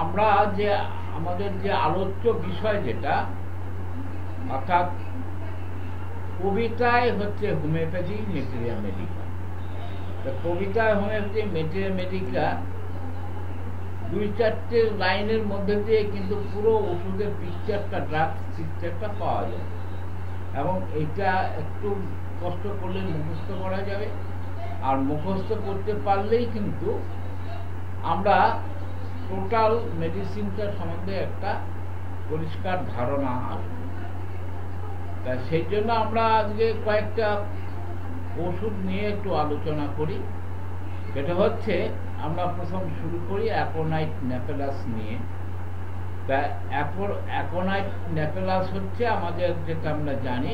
আমরা যে আমাদের যে আলোচ্য বিষয় যেটা অর্থাৎ কবিতায় হচ্ছে হোমিওপ্যাথি মেটেরিয়া মেডিকা। কবিতায় হোমিওপ্যাথি মেটেরিয়া মেডিকা দুই চারটে লাইনের মধ্যে দিয়ে কিন্তু পুরো ওষুধের পিকচারটা ড্রাগ পিকচারটা পাওয়া যায় এবং এটা একটু কষ্ট করলে মুখস্থ করা যাবে। আর মুখস্থ করতে পারলেই কিন্তু আমরা টোটাল মেডিসিনটা সম্বন্ধে একটা পরিষ্কার ধারণা আসবে। তা সেই জন্য আমরা আজকে কয়েকটা ওষুধ নিয়ে একটু আলোচনা করি। সেটা হচ্ছে আমরা প্রথম শুরু করি অ্যাকোনাইট নেপেলাস নিয়ে। তা অ্যাকোনাইট নেপেলাস হচ্ছে আমাদের যেটা আমরা জানি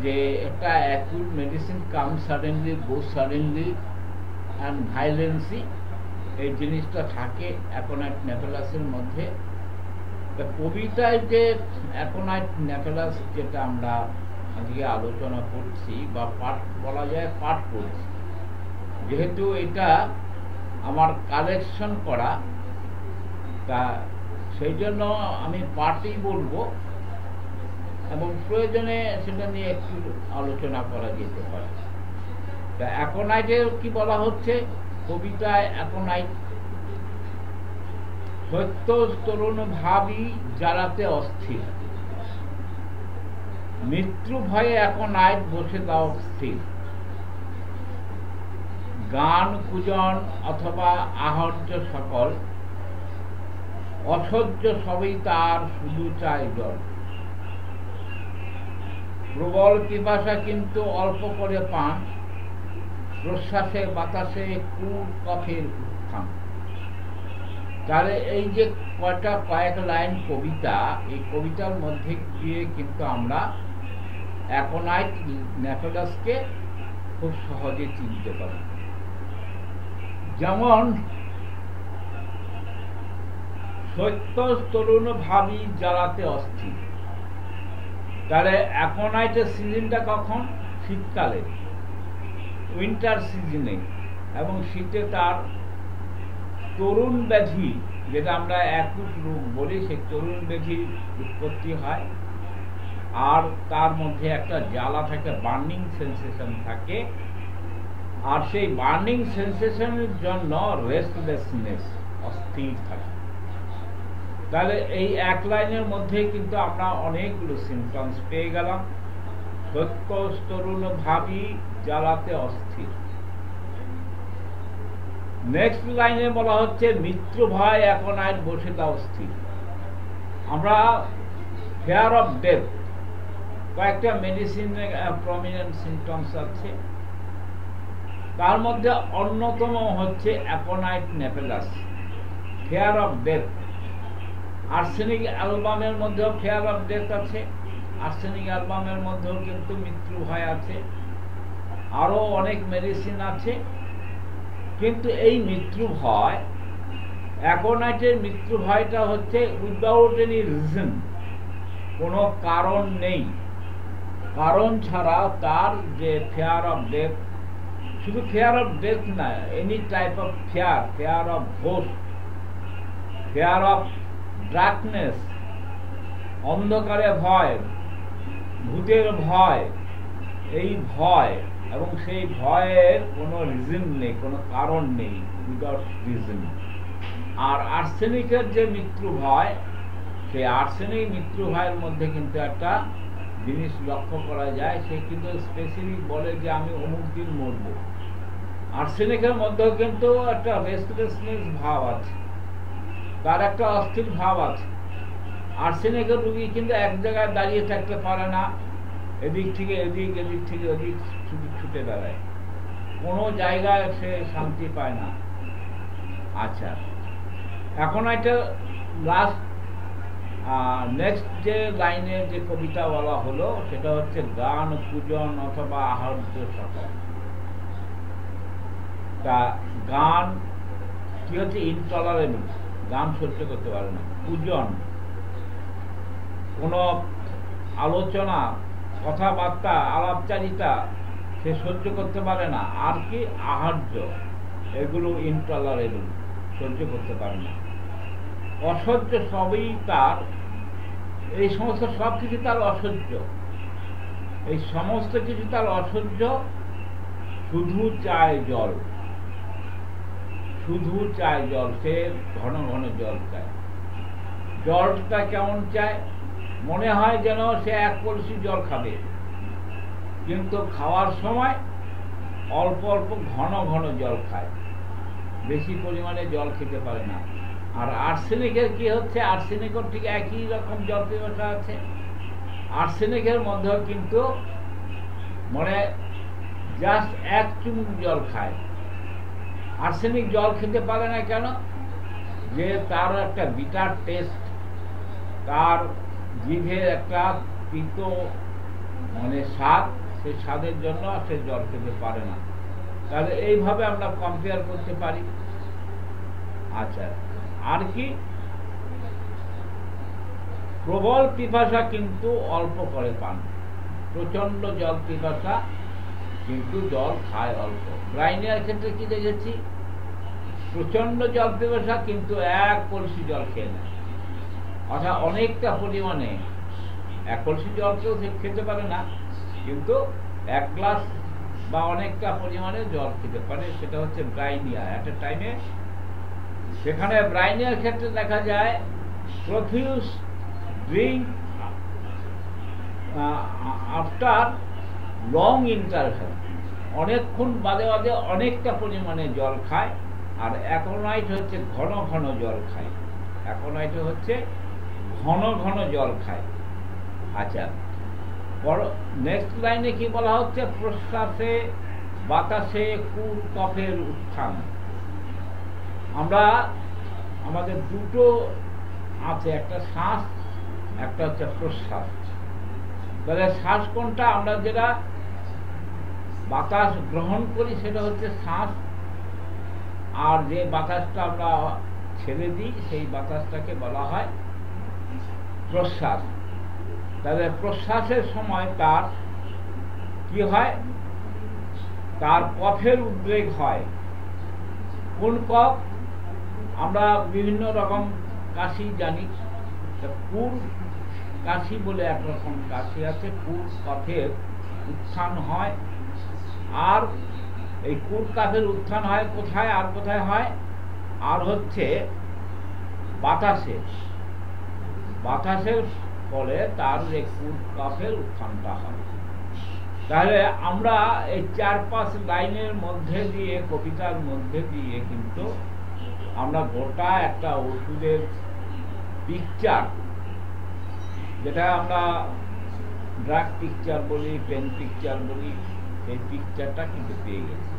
যে একটা acute medicine come suddenly go suddenly and virulency, এই জিনিসটা থাকে অ্যাকোনাইট নেপেলাসের মধ্যে। তা কবিতায় যে অ্যাকোনাইট নেপেলাস যেটা আমরা আজকে আলোচনা করছি বা পাঠ বলা যায় পাঠ করছি, যেহেতু এটা আমার কালেকশন করা, তা সেই জন্য আমি পাঠই বলবো এবং প্রয়োজনে সেটা নিয়ে একটু আলোচনা করা যেতে পারে। তা অ্যাকোনাইটের কি বলা হচ্ছে কবিতায়? অ্যাকোনাইট সত্য তরুণ ভাবি জ্বালাতে অস্থির, মৃত্যু ভয়ে অ্যাকোনাইট বসে দাও স্থির, গান কুজন অথবা আহর্য সকল, অসহ্য সবই তার শুধু চাই জল, প্রবল পিপাসা কিন্তু অল্প করে পান, প্রশ্বাসে বাতাসে কুল কফের উত্থান। তাহলে এই যে কয়েক লাইন কবিতা, এই কবিতার মধ্যে দিয়ে কিন্তু আমরা অ্যাকোনাইট নেপেলাসকে খুব সহজে চিনতে পারি। যেমন সত্য তরুণ ভাবি জ্বালাতে অস্থির, তাহলে অ্যাকোনাইটের সিজনটা কখন? শীতকালে, উইন্টার সিজনে। এবং শীতে তার তরুণ ব্যাধি, যেটা আমরা অ্যাকুট রোগ বলি, সেই তরুণ ব্যাধির উৎপত্তি হয়। আর তার মধ্যে একটা জ্বালা থাকে, বার্নিং সেন্সেশন থাকে। আর সেই বার্নিং সেন্সেশনের জন্য রেস্টলেসনেস, অস্থির থাকে। তাহলে এই এক লাইনের মধ্যে কিন্তু আমরা অনেকগুলো সিমটমস পেয়ে গেলাম। সত্য তরুণ ভাবি জ্বালাতে অস্থির। নেক্সট লাইনে বলা হচ্ছে মৃত্যু ভয় অ্যাকোনাইট বসে দাও স্থির। আমরা ফেয়ার অফ ডেথ, কয়েকটা মেডিসিনে প্রমিনেন্ট সিমটমস আছে, তার মধ্যে অন্যতম হচ্ছে aconite নেপেলাস। Fair of death, arsenic অ্যালবামের মধ্যেও ফেয়ার অফ ডেথ আছে, আর্সেনিক অ্যালবামের মধ্যেও কিন্তু মৃত্যু ভয় আছে। আরও অনেক মেডিসিন আছে, কিন্তু এই মৃত্যু ভয়, অ্যাকোনাইটের মৃত্যু ভয়টা হচ্ছে উইদাউট এনি রিজন, কোনো কারণ নেই। কারণ ছাড়া তার যে ফেয়ার অফ ডেথ, শুধু ফেয়ার অফ ডেথ না, any type of fair, fair of ghost, fair of darkness, অন্ধকারে ভয়, ভূতের ভয়, এই ভয়, এবং সেই ভয়ের কোনো রিজন নেই, কোনো কারণ নেই, উইদাউট রিজন। আর আর্সেনিকের যে মৃত্যু ভয়, সেই আর্সেনিক মৃত্যু ভয়ের মধ্যে কিন্তু একটা জিনিস লক্ষ্য করা যায়, সে কিন্তু স্পেসিফিক বলে যে আমি অমুক দিন মরব। আর্সেনিকের মধ্যেও কিন্তু একটা রেস্টলেসনেস ভাব আছে, তার একটা অস্থির ভাব আছে। আর্সেনিকের রোগী কিন্তু এক জায়গায় দাঁড়িয়ে থাকতে পারে না, এদিক থেকে এদিক, এদিক থেকে ওদিক ছুটে বেড়ায়, কোনো জায়গায় সে শান্তি পায় না। আচ্ছা, এখন এটা লাস্ট নেক্সট যে লাইনে যে কবিতা বলা হলো সেটা হচ্ছে গান পূজন অথবা আহর্য সকল। তা গান কি হচ্ছে? ইনটলারেবল, গান সহ্য করতে পারে না। পূজন, কোনো আলোচনা, কথাবার্তা, আলাপচারিতা সে সহ্য করতে পারে না। আর কি? আহার্য, এগুলো ইনটলারেবল, সহ্য করতে পারে না। অসহ্য সবই তার, এই সমস্ত সব কিছু তার অসহ্য, এই সমস্ত কিছু তার অসহ্য, শুধু চায় জল, শুধু চায় জল, সে ঘন ঘন জল চায়। জলটা কেমন চায়? মনে হয় যেন সে এক কলসি জল খাবে, কিন্তু খাওয়ার সময় অল্প অল্প ঘন ঘন জল খায়, বেশি পরিমাণে জল খেতে পারে না। আর আর্সেনিকের কি হচ্ছে? আর্সেনিকের ঠিক একই রকম জল পিপাসা আছে। আর্সেনিকের মধ্যেও কিন্তু মানে জাস্ট এক চুমুক জল খায়। আর্সেনিক জল খেতে পারে না কেন? যে তার একটা বিটার টেস্ট, তার জিভের একটা তিতো মানে স্বাদ, সেই স্বাদের জন্য সে জল খেতে পারে না। তাহলে এইভাবে আমরা কম্পেয়ার করতে পারি। আচ্ছা, আর কি? প্রবল পিপাসা কিন্তু অল্প করে পান, প্রচন্ড জল পিপাসা কিন্তু জল খায় অল্প। ব্রাইনিয়ার ক্ষেত্রে কি দেখেছি? প্রচন্ড জল পিপাসা কিন্তু এক কলসি জল খেয়ে নেয়, অর্থাৎ অনেকটা পরিমাণে। এক কলসি জল কেউ খেতে পারে না, কিন্তু এক গ্লাস বা অনেকটা পরিমাণে জল খেতে পারে, সেটা হচ্ছে ব্রাইনিয়া অ্যাট এ টাইমে। সেখানে ব্রাইনিয়ার ক্ষেত্রে দেখা যায় profuse drink after long interval, অনেকক্ষণ বাদে বাদে অনেকটা পরিমাণে জল খায়। আর অ্যাকোনাইট হচ্ছে ঘন ঘন জল খায়, অ্যাকোনাইট হচ্ছে ঘন ঘন জল খায়। আচ্ছা, নেক্সট লাইনে কি বলা হচ্ছে? প্রশ্বাসে বাতাসে কফের উত্থান। আমরা আমাদের দুটো আছে, একটা শ্বাস, একটা হচ্ছে প্রশ্বাস। তাহলে শ্বাস কোনটা? আমরা যেটা বাতাস গ্রহণ করি সেটা হচ্ছে শ্বাস, আর যে বাতাসটা আমরা ছেড়ে দিই সেই বাতাসটাকে বলা হয় প্রশ্বাস। তাহলে প্রশ্বাসের সময় তার কি হয়? তার কফের উদ্রেক হয়। কোন কফ? আমরা বিভিন্ন রকম কাশি জানি, পুর কাশি বলে একরকম কাশি আছে, পুর কফের উত্থান হয়। আর এই পুর কফের উত্থান হয় কোথায়? আর কোথায় হয়? আর হচ্ছে বাতাসে, বাতাসের ফলে তার যে পুর কফের উত্থানটা হয়। তাহলে আমরা এই 4-5 লাইনের মধ্যে দিয়ে, কবিতার মধ্যে দিয়ে কিন্তু আমরা গোটা একটা ওষুধের পিকচার, যেটা আমরা ড্রাগ পিকচার বলি, পেন পিকচার বলি, সেই পিকচারটা কিন্তু পেয়ে গেছি।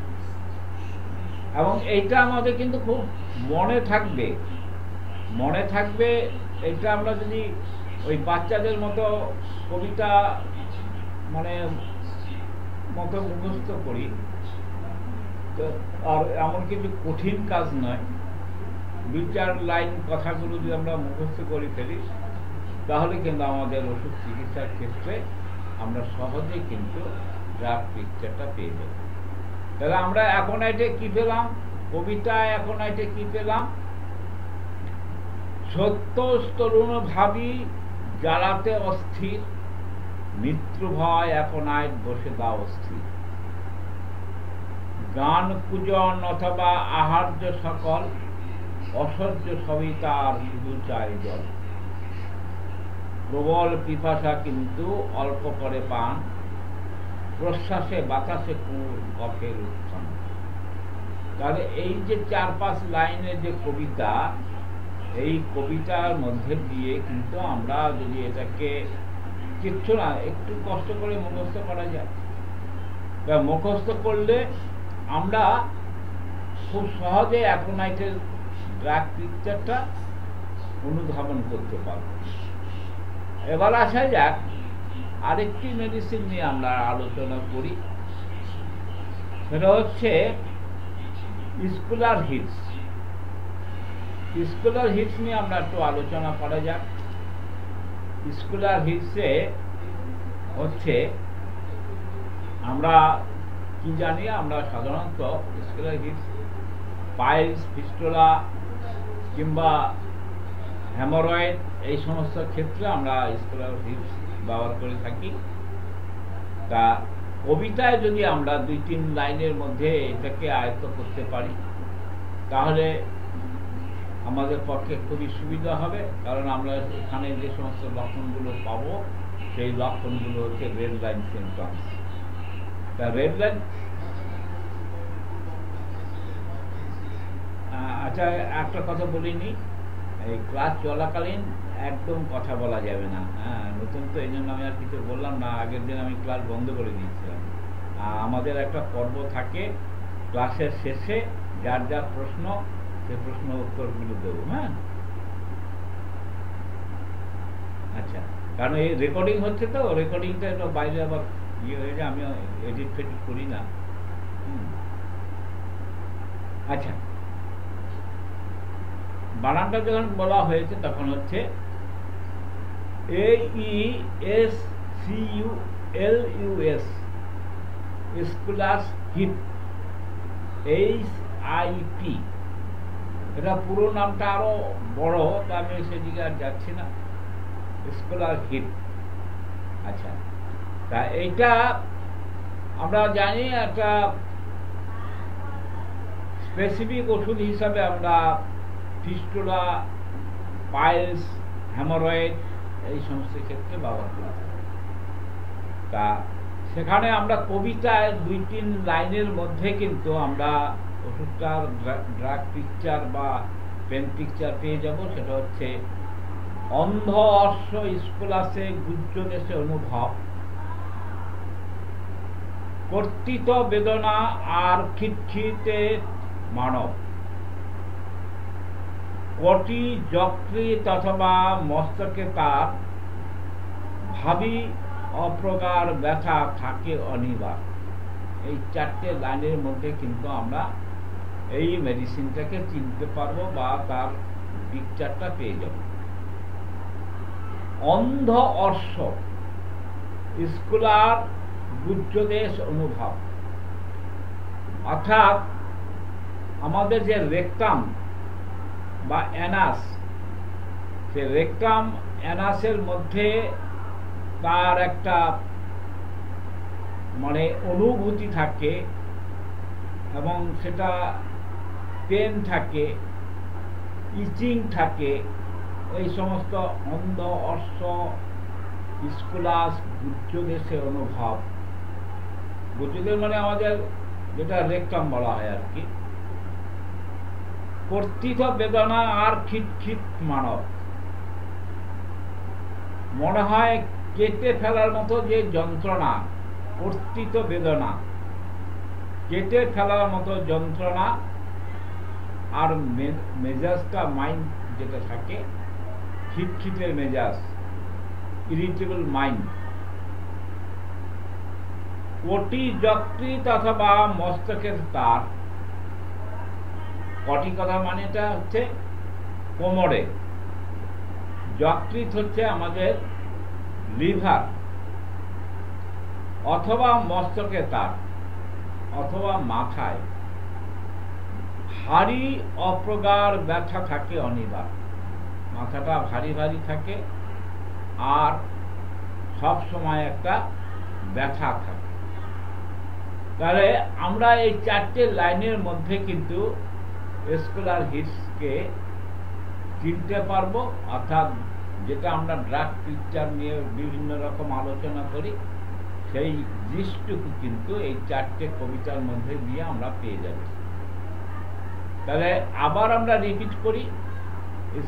এবং এইটা আমাদের কিন্তু খুব মনে থাকবে, মনে থাকবে। এটা আমরা যদি ওই বাচ্চাদের মতো কবিতা মানে মতো মুখস্থ করি, তো আর এমন কিছু কঠিন কাজ নয়। 2-4 লাইন কথাগুলো যদি আমরা মুখস্থ করে ফেলি, তাহলে কিন্তু আমাদের ওষুধ চিকিৎসার ক্ষেত্রে আমরা সহজেই কিন্তু ড্রাগ পিকচারটা পেয়ে যাব। তাহলে আমরা অ্যাকোনাইটে কি পেলাম? কবিতা অ্যাকোনাইটে কি পেলাম? সত্য তরুণ ভাবি জ্বালাতে অস্থির, মৃত্যু ভয় অ্যাকোনাইট বসে দাও অস্থির। গান পূজন অথবা আহার্য সকল, অসহ্য সবই তার শুধু চাই জল। প্রবল পিপাসা কিন্তু অল্প করে পান, প্রশ্বাসে বাতাসে কফের উত্থান। তাহলে এই যে 4-5 লাইনের যে কবিতা, এই কবিতার মধ্যে দিয়ে কিন্তু আমরা যদি এটাকে কিচ্ছু না একটু কষ্ট করে মুখস্থ করা যায়, তা মুখস্থ করলে আমরা খুব সহজে অ্যাকোনাইটের ড্রাগ পিকচারটা অনুধাবন করতে পারব। এবার আসা যাক আরেকটি মেডিসিন নিয়ে আমরা আলোচনা করি, সেটা হচ্ছে স্কুলার হিটস। স্কুলার হিটস নিয়ে আমরা একটু আলোচনা করা যাক। স্কুলার হিটসে হচ্ছে আমরা কি জানি? আমরা সাধারণত স্কুলার হিটস পাইলস, ফিস্টুলা কিংবা হেমোরয়েড, এই সমস্ত ক্ষেত্রে আমরা স্কলার হিপস ব্যবহার করে থাকি। তা কবিতায় যদি আমরা 2-3 লাইনের মধ্যে এটাকে আয়ত্ত করতে পারি তাহলে আমাদের পক্ষে খুবই সুবিধা হবে, কারণ আমরা এখানে যে সমস্ত লক্ষণগুলো পাবো সেই লক্ষণগুলো হচ্ছে রেড লাইন সিমটমস। তা রেড লাইন, আচ্ছা একটা কথা বলিনি, এই ক্লাস চলাকালীন একদম কথা বলা যাবে না। হ্যাঁ, নতুন তো এই জন্য আমি আর কিছু বললাম না, আগের দিন আমি ক্লাস বন্ধ করে দিয়েছিলাম। আমাদের একটা পর্ব থাকে ক্লাসের শেষে, যার যার প্রশ্ন সে প্রশ্ন উত্তরগুলো দেবো। হ্যাঁ, আচ্ছা, কারণ এই রেকর্ডিং হচ্ছে তো, রেকর্ডিংটা একটু বাইরে আবার ইয়ে হয়ে যায়, আমি এডিট ফেডিট করি না। আচ্ছা, বানানটা যখন বলা হয়েছে তখন হচ্ছে AESCULUS, স্কুলাস হিপ, HIP। এটা পুরো নামটা আরো বড়, তা আমি সেদিকে আর যাচ্ছি না, স্কুলার হিপ। আচ্ছা, তা এইটা আমরা জানি একটা স্পেসিফিক ওষুধ হিসাবে আমরা ফিস্টুলা, পাইলস, হেমোরয়েড এই সমস্ত ক্ষেত্রে ব্যবহার করি। তা সেখানে আমরা কবিতায় 2-3 লাইনের মধ্যে কিন্তু আমরা ওষুধটার ড্রাগ পিকচার বা পেন পিকচার পেয়ে যাব। সেটা হচ্ছে অন্ধ অশ্ব স্কুলাসে গুজ্জ দেশে অনুভব, কর্তৃত বেদনা আর খিটখিটে মানব, কটি যকৃত অথবা মস্তকে তার, ভাবি অপ্রগাঢ় ব্যথা থাকে অনিবার। এই 4টে লাইনের মধ্যে কিন্তু আমরা এই মেডিসিনটাকে চিনতে পারবো বা তার পিকচারটা পেয়ে যাব। অন্ধ অশ্ব স্কুলার গুজ্জদেশ অনুভব, অর্থাৎ আমাদের যে রেকটাম বা অ্যানাস, সে রেকটাম অ্যানাসের মধ্যে তার একটা মানে অনুভূতি থাকে এবং সেটা পেন থাকে, ইচিং থাকে। এই সমস্ত অন্ধ অশ্ব স্কুলাস গুজ্জদেশে অনুভব, গুজ্জদেশ মানে আমাদের যেটা রেকটাম বলা হয় আর কি। কর্তৃত বেদনা আর খিটখিট মানব, মনে হয় কেটে ফেলার মতো যে যন্ত্রণা, কর্তৃত বেদনা, কেটে ফেলার মতো যন্ত্রণা। আর মেজাজটা, মাইন্ড যেটা থাকে, খিটখিটের মেজাজ, ইরিটেবল মাইন্ড। কোটি যকৃত অথবা মস্তকের তার, কটি কথা মানে এটা হচ্ছে কোমরে, যকৃত হচ্ছে আমাদের লিভার, অথবা মস্তকে তার, অথবা মাথায় ভারী অপ্রগাঢ় ব্যথা থাকে অনিবার। মাথাটা ভারী ভারী থাকে আর সব সময় একটা ব্যথা থাকে। তাহলে আমরা এই 4টে লাইনের মধ্যে কিন্তু স্কুলার হিপসকে চিনতে পারবো, অর্থাৎ যেটা আমরা ড্রাগ পিকচার নিয়ে বিভিন্ন রকম আলোচনা করি সেই জিনিসটুকু কিন্তু এই 4টে কবিতার মধ্যে দিয়ে আমরা পেয়ে যাব। তাহলে আবার আমরা রিপিট করি,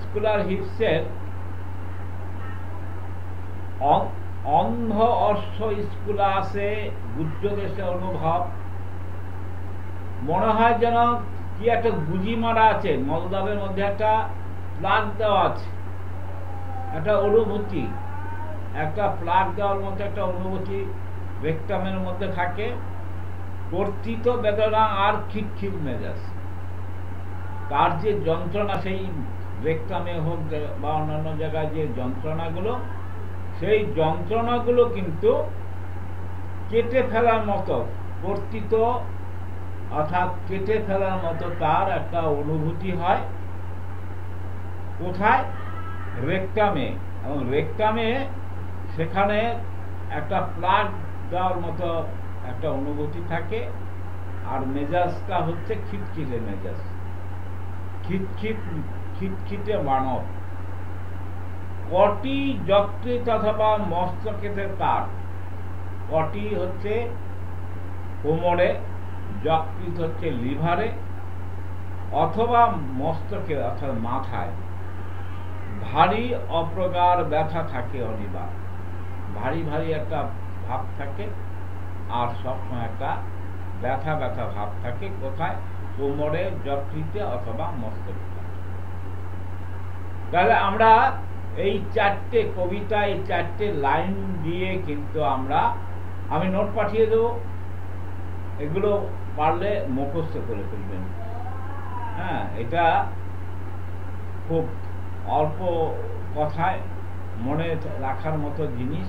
স্কুলার হিপসের অন্ধ অশ্ব স্কুলাসে গুজ্জদেশে অনুভব, মনে হয় যেন কি একটা গুজি মারা আছে, মলদাবের মধ্যে একটা প্লাগ দেওয়া আছে, একটা অনুভূতি, একটা প্লাগ দেওয়ার মধ্যে একটা অনুভূতি রেকটামের মধ্যে থাকে। কর্তৃত বেদনা আর খিটখিট মেজাজ, তার যে যন্ত্রণা, সেই রেকটামে হোক বা অন্যান্য জায়গায় যে যন্ত্রণাগুলো, সেই যন্ত্রণাগুলো কিন্তু কেটে ফেলার মতো, কর্তৃত অর্থাৎ কেটে ফেলার মতো তার একটা অনুভূতি হয়। কোথায়? রেকটামে, এবং রেকটামে সেখানে একটা প্লাগ দেওয়ার মতো একটা অনুভূতি থাকে, আর মেজাজটা হচ্ছে খিটখিটে মেজাজ, খিটখিটে মানব। কটি যকৃৎ অথবা মস্তকেতে তার, কটি হচ্ছে কোমরে, যকৃৎ হচ্ছে লিভারে, অথবা মস্তকে অর্থাৎ মাথায় ভারী অপ্রগাঢ় ব্যথা থাকে অনিবার, ভারী ভারী একটা ভাব থাকে, আর সবসময় একটা ব্যথা ব্যথা ভাব থাকে। কোথায়? কোমরে, যকৃতে অথবা মস্তকে। তাহলে আমরা এই চারটে কবিতা, এই চারটে লাইন দিয়ে কিন্তু আমি নোট পাঠিয়ে দেবো, এগুলো পারলে মুখস্থ করে ফেলবেন। হ্যাঁ, এটা খুব অল্প কথায় মনে রাখার মতো জিনিস,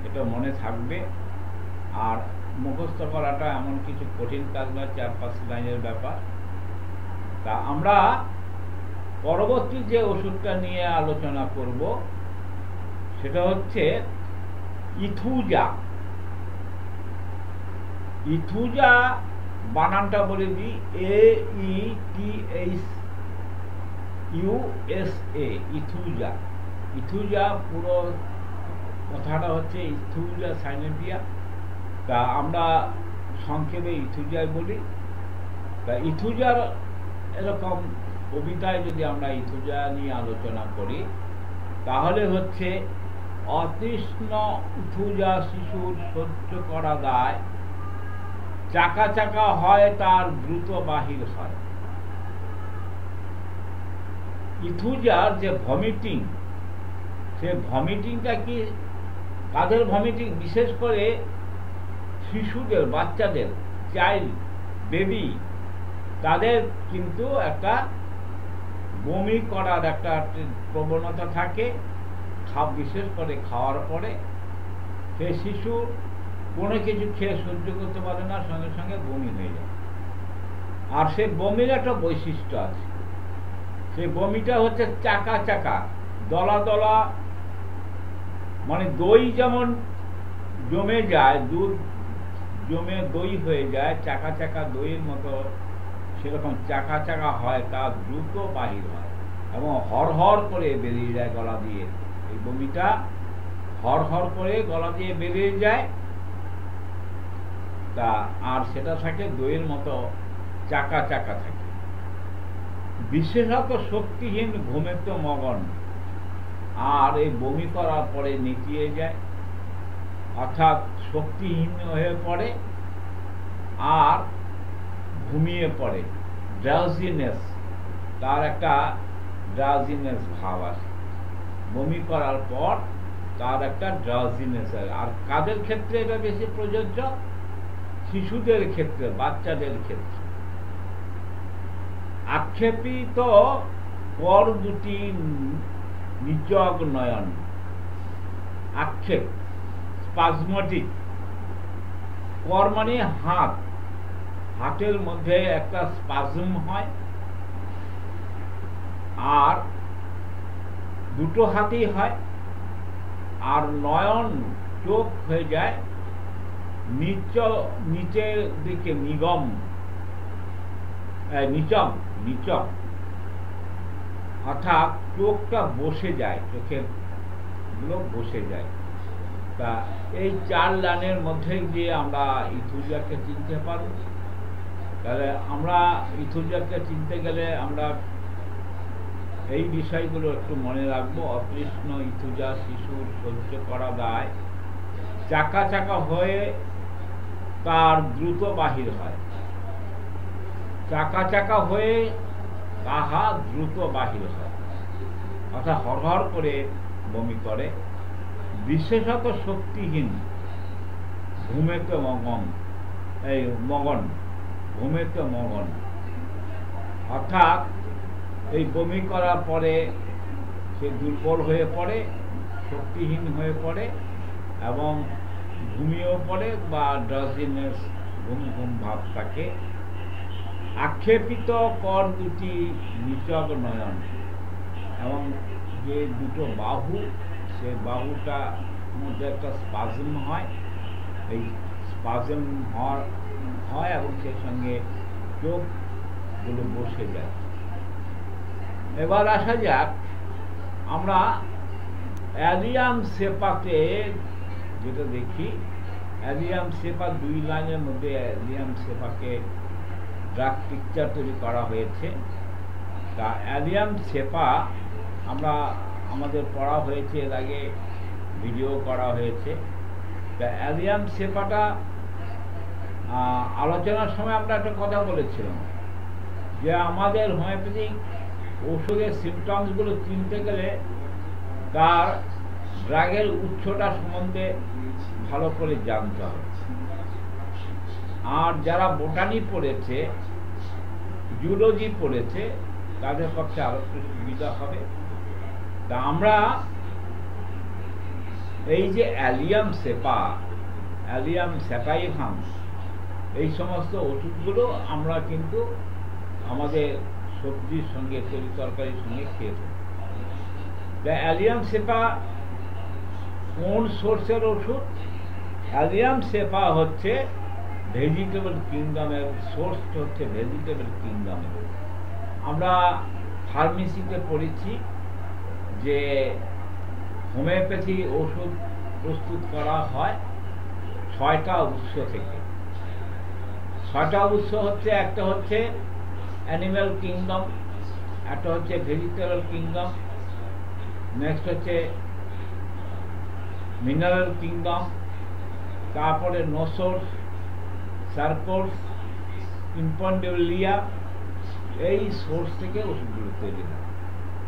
এটা মনে থাকবে। আর মুখস্থ করাটা এমন কিছু কঠিন কাজ নয়, 4-5 লাইনের ব্যাপার। তা আমরা পরবর্তী যে ওষুধটা নিয়ে আলোচনা করব সেটা হচ্ছে ইথুজা। ইথুজা বানানটা বলে দিই, AETHUSA, ইথুজা। ইথুজা পুরো কথাটা হচ্ছে ইথুজা সাইনেটিয়া, তা আমরা সংক্ষেপে ইথুজাই বলি। তা ইথুজার এরকম কবিতায় যদি আমরা ইথুজা নিয়ে আলোচনা করি, তাহলে হচ্ছে অতৃষ্ণ ইথুজা শিশুর সহ্য করা দায়, চাকা চাকা হয় তার দ্রুত বাহির হয়। ইথুজার যে ভমিটিং, সে ভমিটিংটা কি, কাদের ভমিটিং? বিশেষ করে শিশুদের, বাচ্চাদের, চাইল্ড, বেবি, তাদের কিন্তু একটা বমি করার একটা প্রবণতা থাকে, বিশেষ করে খাওয়ার পরে। সে শিশু কোনো কিছু খেয়ে সহ্য করতে পারে না, সঙ্গে সঙ্গে বমি হয়ে যায়। আর সে বমির একটা বৈশিষ্ট্য আছে, সে বমিটা হচ্ছে চাকা চাকা, দলা দলা, মানে দই যেমন জমে যায়, দুধ জমে দই হয়ে যায়, চাকা চাকা দইয়ের মতো সেরকম চাকা চাকা হয়, তা দ্রুত বাহির হয় এবং হরহর করে বেরিয়ে যায় গলা দিয়ে। এই বমিটা হরহর করে গলা দিয়ে বেরিয়ে যায়, তা আর সেটা থাকে দইয়ের মতো চাকা চাকা থাকে। বিশেষত শক্তিহীন ঘুমেতে মগন, আর এই বমি করার পরে নেতিয়ে যায়, অর্থাৎ শক্তিহীন হয়ে পড়ে আর ঘুমিয়ে পড়ে। ড্রাউজিনেস, তার একটা ড্রাউজিনেস ভাব আসে বমি করার পর, তার একটা ড্রাউজিনেস। আর কাদের ক্ষেত্রে এটা বেশি প্রযোজ্য? শিশুদের ক্ষেত্রে, বাচ্চাদের ক্ষেত্রে। আক্ষেপিত কর দুটি নিচক নয়ন, আক্ষেপ, স্পাজমটিক। কর মানে হাত, হাতের মধ্যে একটা স্পাজম হয়, আর দুটো হাতেই হয়। আর নয়ন, চোখ হয়ে যায় নিচের দিকে, নিগম, নিচক নিচক, অর্থাৎ চোখটা বসে যায়, চোখের গুলো বসে যায়। তা এই 4 লাইনের মধ্যে দিয়ে আমরা ইথুজাকে চিনতে পারব। তাহলে আমরা ইথুজাকে চিনতে গেলে আমরা এই বিষয়গুলো একটু মনে রাখবো। অতৃষ্ণ ইথুজা শিশুর সহ্য করা দায়, চাকা চাকা হয়ে তার দ্রুত বাহির হয়, চাকা চাকা হয়ে তাহা দ্রুত বাহির হয়, অর্থাৎ হরহর করে বমি করে। বিশেষত শক্তিহীন ঘুমেতে মগন, এই মগন, ঘুমেতে মগন, অর্থাৎ এই বমি করার পরে সে দুর্বল হয়ে পড়ে, শক্তিহীন হয়ে পড়ে এবং ঘুমিয়েও পড়ে, বা ড্রাউজিনেস, ঘুম ঘুম ভাব থাকে। আক্ষেপিত কর দুটি নিচক নয়ন, এবং যে দুটো বাহু, সেই বাহুটা মধ্যে একটা স্পাজম হয়, এই স্পাজম হয় এবং সেই সঙ্গে চোখগুলো বসে যায়। এবার আসা যাক, আমরা অ্যালিয়াম সেপাকে যেটা দেখি, অ্যালিয়াম সেপা 2 লাইনের মধ্যে অ্যালিয়াম সেপাকে ড্রাগ পিকচার তৈরি করা হয়েছে। তা অ্যালিয়াম সেপা আমরা আমাদের পড়া হয়েছে, এর আগে ভিডিও করা হয়েছে। তা অ্যালিয়াম সেপাটা আলোচনার সময় আমরা একটা কথা বলেছিলাম যে আমাদের হোমিওপ্যাথিক ওষুধের সিমটমসগুলো চিনতে গেলে তার ড্রাগের উৎসটা সম্বন্ধে ভালো করে জানতে হবে। আর যারা বোটানি পড়েছে, জুলজি পড়েছে, তাদের পক্ষে আরো একটু সুবিধা হবে। তা আমরা এই যে অ্যালিয়াম সেপা, অ্যালিয়াম সেপাইভাম, এই সমস্ত ওষুধগুলো আমরা কিন্তু আমাদের সবজির সঙ্গে, তরি তরকারির সঙ্গে খেয়ে থাকি। অ্যালিয়াম সেপা কোন সোর্সের ওষুধ? অ্যালিয়াম সেপা হচ্ছে ভেজিটেবল কিংডমের সোর্স, হচ্ছে ভেজিটেবল কিংডমের। আমরা ফার্মেসিতে পড়েছি যে হোমিওপ্যাথি ওষুধ প্রস্তুত করা হয় 6টা উৎস থেকে। 6টা উৎস হচ্ছে, একটা হচ্ছে অ্যানিম্যাল কিংডম, একটা হচ্ছে ভেজিটেবল কিংডম, নেক্সট হচ্ছে মিনারেল কিংডম, তারপরে নোসোর্স, সার্কোর্স, ইম্পন্ডেলিয়া, এই সোর্স থেকে ওষুধগুলো তৈরি হয়।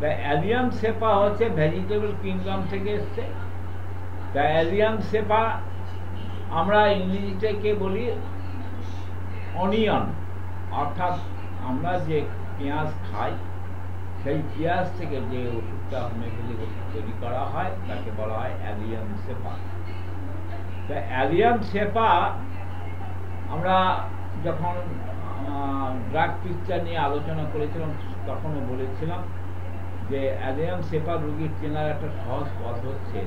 তা অ্যালিয়াম সেপা হচ্ছে ভেজিটেবল কিংডম থেকে এসছে। তা অ্যালিয়াম সেপা আমরা ইংরেজিটাকে বলি অনিয়ন, অর্থাৎ আমরা যে পেঁয়াজ খাই, সেই পেঁয়াজ থেকে যে ওষুধটা হোমিওপ্যাথিক ওষুধ তৈরি করা হয় তাকে বলা হয় অ্যালিয়াম সেপা। তা অ্যালিয়াম সেপা আমরা যখন ড্রাগ পিকচার নিয়ে আলোচনা করেছিলাম তখনও বলেছিলাম যে অ্যালিয়াম সেপা রোগীর চেনার একটা সহজ পথ হচ্ছে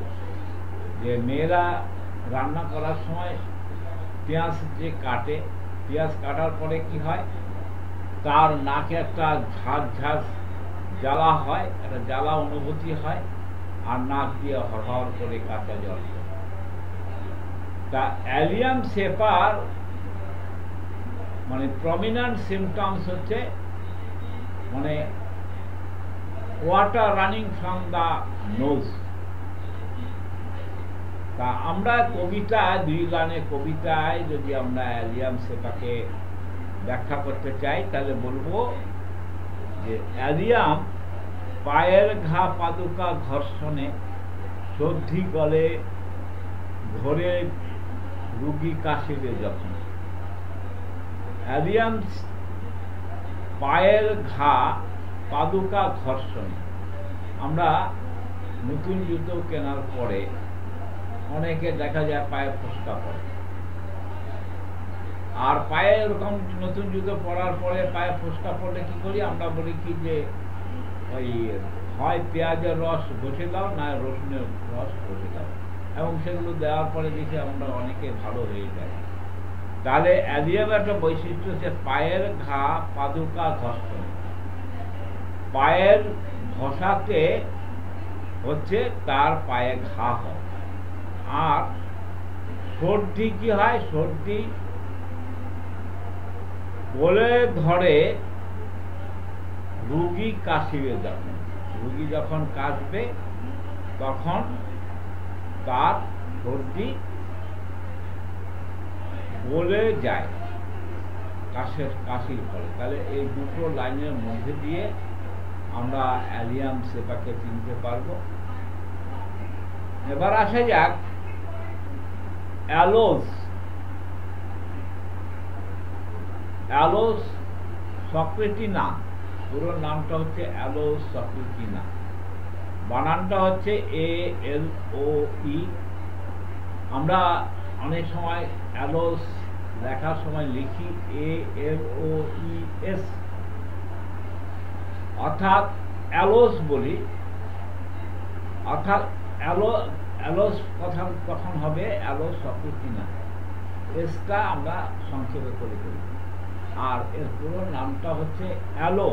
যে মেয়েরা রান্না করার সময় পেঁয়াজ যে কাটে, পেঁয়াজ কাটার পরে কি হয়, তার নাকে একটা ঝাঁঝ ঝাঁঝ জ্বালা হয়, একটা জ্বালা অনুভূতি হয়, আর নাক দিয়ে হরহর করে কাঁচা জল পড়ে। তা অ্যালিয়াম সেপার মানে প্রমিনেন্ট সিমটমস হচ্ছে মানে water running from the nose. তা আমরা কবিতায়, 2 লাইনের কবিতায় যদি আমরা অ্যালিয়াম সেপাকে ব্যাখ্যা করতে চাই তাহলে বলবো যে অ্যালিয়াম পায়ের ঘা পাদুকা ঘর্ষণে সর্দি গলে ধরে রুগী কাশিবে যখন। অ্যালিয়াম পায়ের ঘা পাদুকা ঘর্ষণে, আমরা নতুন জুতো কেনার পরে অনেকে দেখা যায় পায়ে ফোসকা পড়ে, আর পায়ে এরকম নতুন জুতো পরার পরে পায়ে ফোসকা পড়লে কি করি আমরা? বলি কি যে ওই হয় পেঁয়াজের রস ঘষে দাও, না রসুনের রস ঘষে দাও, এবং সেগুলো দেওয়ার পরে দেখি আমরা অনেকে ভালো হয়ে যায়। তাহলে অ্যালিয়াম একটা বৈশিষ্ট্য হচ্ছে পায়ের ঘা পাদুকা ঘর্ষণ। পায়ের ঘষাতে হচ্ছে তার পায়ে ঘা হয়। আর সর্দি কি হয়? সর্দি বলে ধরে রুগী কাশিবে যখন, রুগী যখন কাশবে তখন তার সর্দি বলে যায় কাশির ফলে। তাহলে এই দুটো লাইনের মধ্যে দিয়ে আমরা অ্যালিয়াম সেপাকে চিনতে পারবো। এবার আসা যাক অ্যালোস। অ্যালোস সক্রেটিনা, পুরো নামটা হচ্ছে অ্যালোস সক্রেটিনা, বানানটা হচ্ছে ALOE। আমরা অনেক সময় অ্যালোস লেখার সময় লিখি ALOES, অর্থাৎ অ্যালোস বলি, অর্থাৎ অ্যালোস কখন হবে, অ্যালোস অকুটিনা, এসটা আমরা সংক্ষেপে করে করি। আর এর পুরো নামটা হচ্ছে অ্যালো,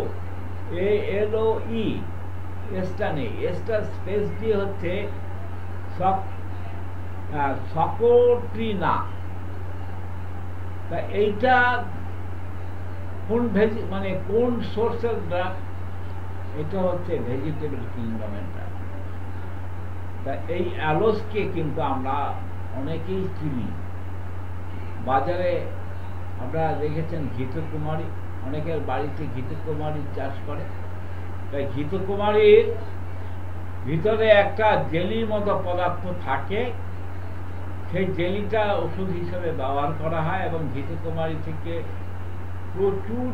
ALOE, এসটা নেই, এসটা স্পেস দিয়ে হচ্ছে সকোট্রিনা। তা এইটা কোন মানে কোন সোর্সের ড্রাগ? এটা হচ্ছে ভেজিটেবল কিংডমের ড্রাগ। তা এই অ্যালোসকে কিন্তু আমরা অনেকেই চিনি। বাজারে আপনারা দেখেছেন ঘৃতকুমারী, অনেকের বাড়িতে ঘৃতকুমারী চাষ করে। তাই ঘৃতকুমারীর ভিতরে একটা জেলির মতো পদার্থ থাকে, সেই জেলিটা ওষুধ হিসেবে ব্যবহার করা হয় এবং ঘৃতকুমারী থেকে প্রচুর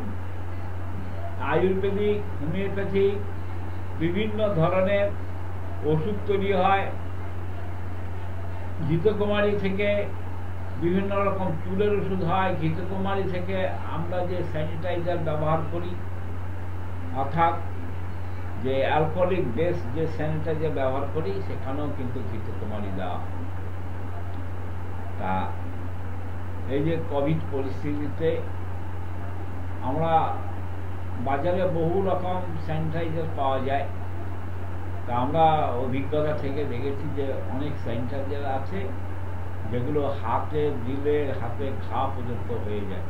আয়ুর্বেদিক, হোমিওপ্যাথিক বিভিন্ন ধরনের ওষুধ তৈরি হয়। ঘৃতকুমারী থেকে বিভিন্ন রকম চুলের ওষুধ হয়। ঘৃতকুমারী থেকে আমরা যে স্যানিটাইজার ব্যবহার করি, অর্থাৎ যে অ্যালকোহলিক বেস যে স্যানিটাইজার ব্যবহার করি, সেখানেও কিন্তু ঘৃতকুমারী দেওয়া হয়। তা এই যে কোভিড পরিস্থিতিতে আমরা বাজারে বহু রকম স্যানিটাইজার পাওয়া যায়। তা আমরা অভিজ্ঞতা থেকে দেখেছি যে অনেক স্যানিটাইজার আছে যেগুলো হাতে দিলে হাতে ঘা পর্যন্ত হয়ে যায়।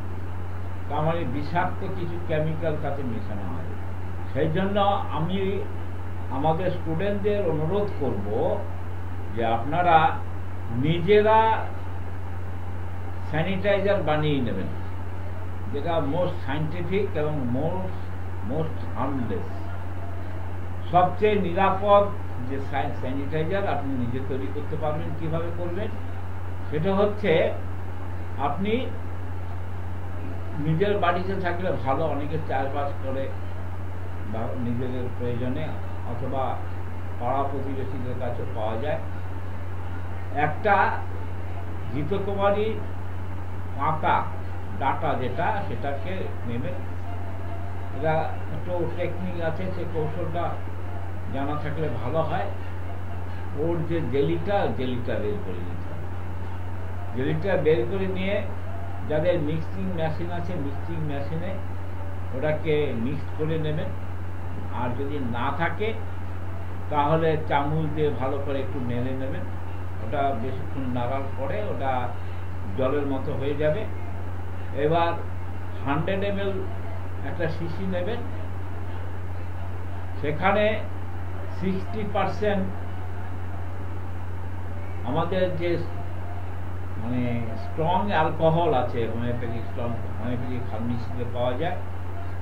তার মানে বিষাক্ত কিছু কেমিক্যাল তাতে মেশানো হয়। সেই জন্য আমি আমাদের স্টুডেন্টদের অনুরোধ করব যে আপনারা নিজেরা স্যানিটাইজার বানিয়ে নেবেন, যেটা মোস্ট সাইন্টিফিক এবং মোস্ট হার্মলেস, সবচেয়ে নিরাপদ যে স্যানিটাইজার আপনি নিজে তৈরি করতে পারবেন। কিভাবে করবেন? সেটা হচ্ছে আপনি নিজের বাড়িতে থাকলে ভালো, অনেকে চাষবাস করে বা নিজেদের প্রয়োজনে, অথবা পাড়া প্রতিবেশীদের কাছে পাওয়া যায়। একটা ঘৃতকুমারী পাতা ডাটা যেটা, সেটাকে নেবেন। এটা একটু টেকনিক আছে, সে কৌশলটা জানা থাকলে ভালো হয়। ওর যে জেলিটা বের করে নিতে হবে। জেলিটা বের করে নিয়ে যাদের মিক্সিং মেশিন আছে, মিক্সিং মেশিনে ওটাকে মিক্স করে নেবেন। আর যদি না থাকে তাহলে চামচ দিয়ে ভালো করে একটু নেড়ে নেবেন। ওটা বেশিক্ষণ নাড়ার পরে ওটা জলের মতো হয়ে যাবে। এবার 100 ml একটা শিশি নেবেন, সেখানে 60% আমাদের যে মানে স্ট্রং অ্যালকোহল আছে, হোমিওপ্যাথিক ফার্মেসিতে পাওয়া যায়,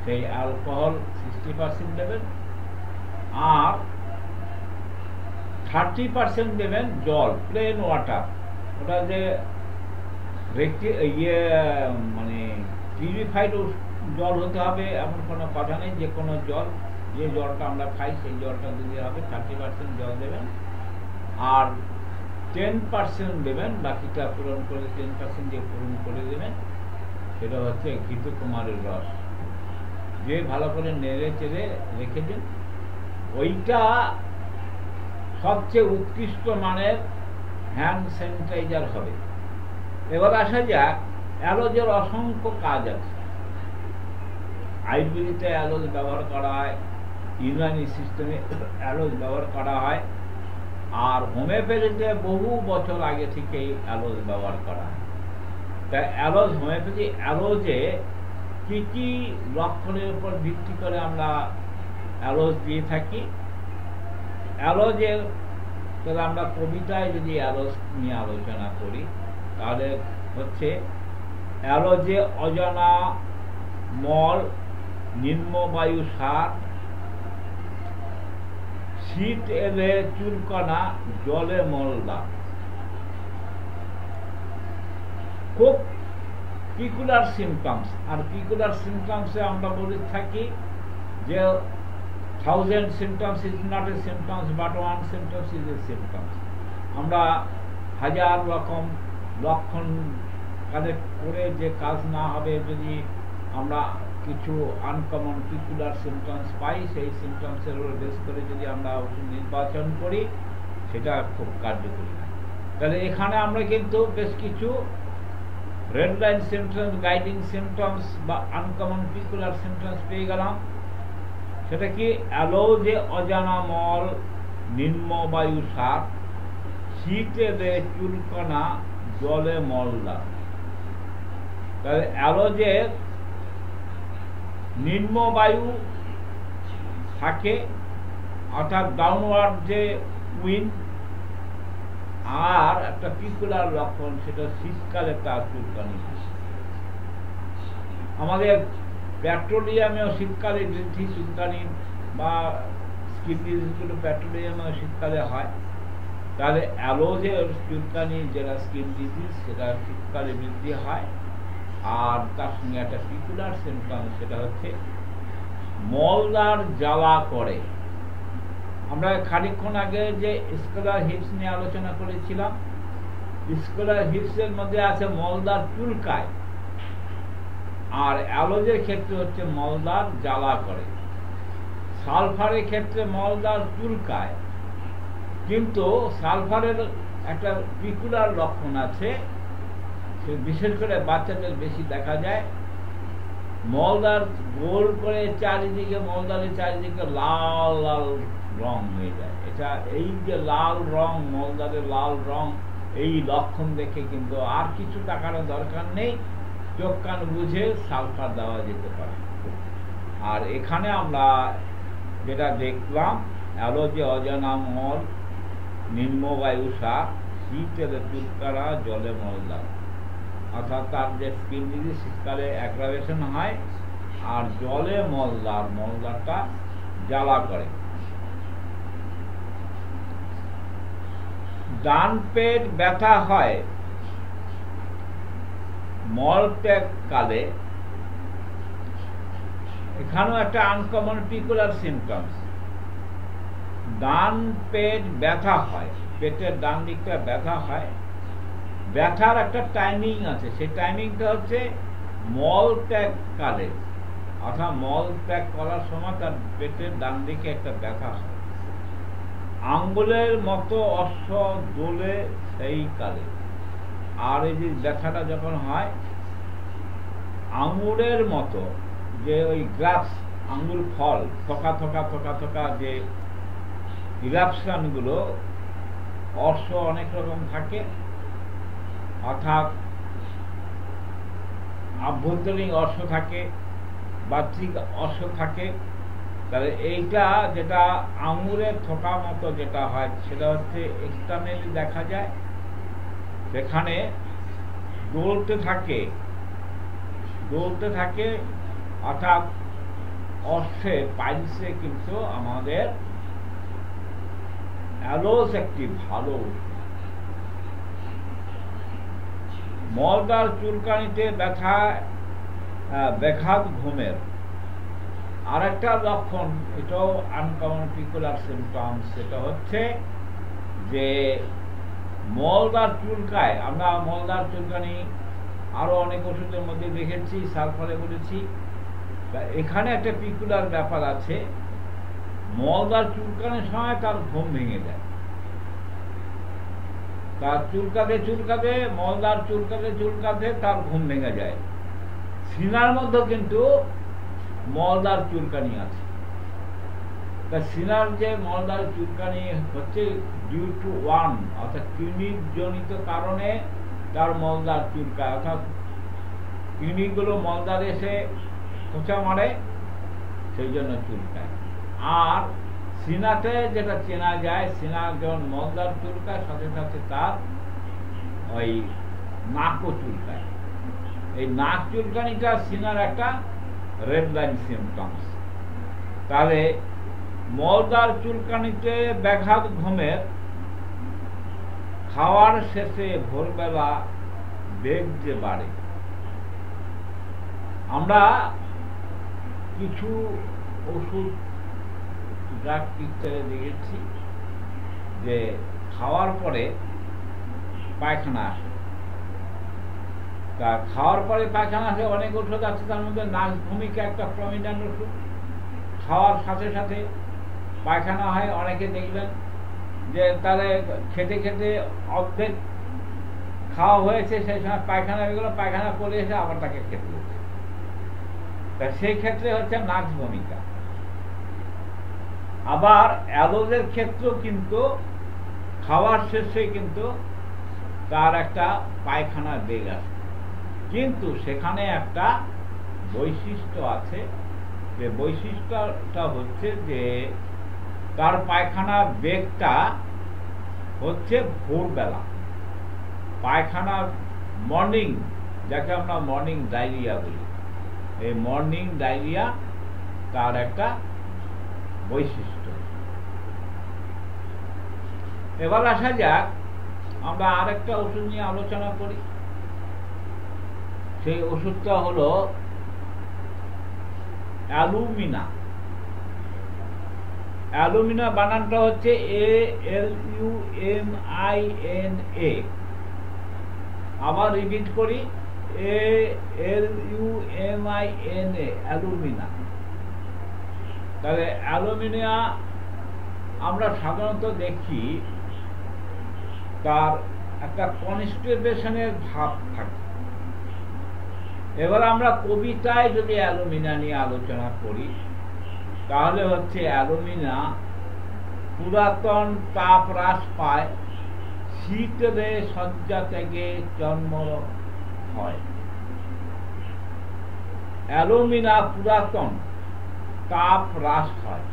সেই অ্যালকোহল 60% দেবেন। আর 30% দেবেন জল, প্লেন ওয়াটার। ওটা যে মানে পিউরিফাইড জল হতে হবে এমন কোনো কথা নেই, যে কোনো জল, যে জলটা আমরা খাই সেই জলটা দিতে হবে। 30% জল দেবেন আর 10% দেবেন, বাকিটা পূরণ করে 10% দিয়ে পূরণ করে দেবেন। সেটা হচ্ছে ঘৃতকুমারীর রস, যে ভালো করে নেড়ে চেড়ে রেখে দিন। ওইটা সবচেয়ে উৎকৃষ্ট মানের হ্যান্ড স্যানিটাইজার হবে। এবার আসা যাক, অ্যালোজের অসংখ্য কাজ আছে। আয়ুর্বেদিতে অ্যালোজ ব্যবহার করা হয়, ইউনানি সিস্টেমে অ্যালোজ ব্যবহার করা হয়, আর হোমিওপ্যাথিতে বহু বছর আগে থেকেই অ্যালোজ ব্যবহার করা হয়। তাই অ্যালোজ, হোমিওপ্যাথি অ্যালোজে কি কি লক্ষণের উপর ভিত্তি করে আমরা অ্যালোজ দিয়ে থাকি। অ্যালোজের তাহলে আমরা কবিতায় যদি অ্যালোজ নিয়ে আলোচনা করি, তাহলে হচ্ছে অ্যালোজে অজানা মল, নিম্নবায়ু সার, শীত এলে চুলকানা, জলে মলদা। খুব পিকুলার সিমটমস, আর পিকুলার সিমটমসে আমরা বলে থাকি যে 1000 symptoms is not a symptoms, but one symptom is a symptoms. আমরা 1000 রকম লক্ষণ কালেক্ট করে যে কাজ না হবে, যদি আমরা কিছু আনকমন পিকুলার সিমটমস পাই, সেই সিমটমসের উপর বেস করে যদি আমরা ওষুধ নির্বাচন করি, সেটা খুব কার্যকরী না। তাহলে এখানে আমরা কিন্তু বেশ কিছু red line symptoms, guiding symptoms বা আনকমন পিকুলার সিমটমস পেয়ে গেলাম। সেটা কি? অ্যালো যে অজানা মল, নিম্নবায়ু সাপ, শীতে দেয় চুলকানা, জলে মলদার। তাহলে অ্যালো যে নিম্নবায়ু থাকে, অর্থাৎ ডাউনওয়ার্ড যে উইন্ড, আর একটা পিকুলার লক্ষণ, সেটা শীতকালে তার চুলকানি। আমাদের পেট্রোলিয়ামেও শীতকালে বৃদ্ধি চুলকানি, বা স্কিন ডিজিজগুলো পেট্রোলিয়ামেও শীতকালে হয়। তাহলে অ্যালো যে চুলকানি, যেটা স্কিন ডিজিজ, সেটা শীতকালে বৃদ্ধি হয়। আর তার সঙ্গে একটা পিকুলার সিমটম, সেটা হচ্ছে মলদার জ্বালা করে। আমরা খানিকক্ষণ আগে যে স্কলার হিপস নিয়ে আলোচনা করেছিলাম, স্কলার হিপসের মধ্যে আছে মলদার চুলকায়, আর অ্যালোজের ক্ষেত্রে হচ্ছে মলদার জ্বালা করে। সালফারের ক্ষেত্রে মলদার চুলকায়, কিন্তু সালফারের একটা পিকুলার লক্ষণ আছে, বিশেষ করে বাচ্চাদের বেশি দেখা যায়। মলদার গোল করে চারিদিকে, মলদারের চারিদিকে লাল লাল রং হয়ে যায়। এটা এই যে লাল রং, মলদারের লাল রং, এই লক্ষণ দেখে কিন্তু আর কিছু টাকার দরকার নেই, চোখ কান বুঝে সালফার দেওয়া যেতে পারে। আর এখানে আমরা যেটা দেখলাম, অ্যালো যে অজানা মল, নিম্নবায়ু সাপ, শীতে চুলকানা, জলে মলদার। অর্থাৎ তার যে স্কিন ডিজিজ শীতকালে অ্যাগ্রাভেশন হয়, আর জলে মলদার, মলদারটা জ্বালা করে। ডান পেট ব্যথা হয় মলত্যাগ কালে, এখানেও একটা আনকমন পিকুলার সিমটমস। ডান পেট ব্যথা হয়, পেটের ডান দিকটা ব্যথা হয়। ব্যথার একটা টাইমিং আছে, সেই টাইমিংটা হচ্ছে মল ত্যাগ কালে, অর্থাৎ মল ত্যাগ করার সময় তার পেটের ডান দিকে একটা ব্যথা হয়। আঙ্গুলের মতো অশ্ব দোলে সেই কালে। আর এই যে ব্যথাটা যখন হয়, আঙুরের মতো যে ওই গ্রাফস, আঙ্গুল ফল, থোকা থোকা থোকা থোকা যে ইরাপশনগুলো, অশ্ব অনেক রকম থাকে, অর্থাৎ আভ্যন্তরীণ অশ্ব থাকে, বাহ্যিক অশ্ব থাকে। তাহলে এইটা যেটা আঙুরের থোকা মতো যেটা হয়, সেটা হচ্ছে এক্সটার্নালি দেখা যায়, সেখানে দৌড়তে থাকে, দৌড়তে থাকে। অর্থাৎ অশ্বে, পাইলসে কিন্তু আমাদের অ্যালোস একটি ভালো ওষুধ। মলদার চুলকানিতে ব্যথা, ব্যাঘাত ঘুমের আর একটা লক্ষণ, এটাও আনকমন পিকুলার সিমটম, সেটা হচ্ছে যে মলদার চুলকায়। আমরা মলদার চুলকানি আরো অনেক ওষুধের মধ্যে দেখেছি, সালফারে বলেছি। এখানে একটা পিকুলার ব্যাপার আছে, মলদার চুলকানির সময় তার ঘুম ভেঙে যায়। তার চুলকাতে চুলকাতে, মলদার চুলকাতে চুলকাতে তার ঘুম ভেঙে যায়। সিনার মধ্যে কিন্তু মলদার চুলকানি আছে। তা সিনার যে মলদার চুলকানি হচ্ছে ডিউ টু ওয়ান, অর্থাৎ কিডনির জনিত কারণে তার মলদার চুলকায়, অর্থাৎ কিডনিগুলো মলদার এসে খোঁচা মারে, সেই জন্য চুলকায়। আর সিনাতে যেটা চেনা যায়, সিনা যখন মলদার চুলকায়, সাথে সাথে তার ওই নাকও চুলকায়। এই নাক চুলকানিটা সিনার একটা রেড লাইন সিমটমস। তাহলে মলদার চুলকানিতে ব্যাঘাত ঘুমের, খাওয়ার শেষে ভোরবেলা বেগ যে বাড়ে। আমরা কিছু ওষুধ ড্রাগ পিকচারে দেখেছি যে খাওয়ার পরে পায়খানা আসে। তা খাওয়ার পরে পায়খানা আসে, অনেক ওষুধ আছে, তার মধ্যে নাক ভূমিকা একটা প্রমিনেন্ট ওষুধ। খাওয়ার সাথে সাথে পায়খানা হয়, অনেকে দেখবেন যে তাহলে খেতে খেতে অর্ধেক খাওয়া হয়েছে, সেই সময় পায়খানা হয়ে গেল, পায়খানা করে এসে আবার তাকে খেতে হচ্ছে। তা সেই ক্ষেত্রে হচ্ছে নাক ভূমিকা। আবার অ্যালোজের ক্ষেত্রেও কিন্তু খাওয়ার শেষে কিন্তু তার একটা পায়খানার বেগ আছে, কিন্তু সেখানে একটা বৈশিষ্ট্য আছে, যে বৈশিষ্ট্যটা হচ্ছে যে তার পায়খানার বেগটা হচ্ছে ভোরবেলা, পায়খানার মর্নিং, যাকে আমরা মর্নিং ডায়রিয়া বলি, এই মর্নিং ডায়রিয়া তার একটা বৈশিষ্ট্য। এবার আসা যাক, আমরা আরেকটা ওষুধ নিয়ে আলোচনা করি। সেই ওষুধটা হলো অ্যালুমিনা। অ্যালুমিনা বানানটা হচ্ছে ALUMINA। আবার রিপিট করি, ALUMINA, অ্যালুমিনা। তাহলে অ্যালুমিনা আমরা সাধারণত দেখি তার একটা কনস্টিপেশনের ভাব থাকে। এবার আমরা কবিতায় যদি অ্যালুমিনা নিয়ে আলোচনা করি, তাহলে হচ্ছে অ্যালুমিনা পুরাতন তাপ হ্রাস পায়, শীতরে শয্যা থেকে জন্ম হয়। অ্যালুমিনা পুরাতন তাপ হ্রাস হয়,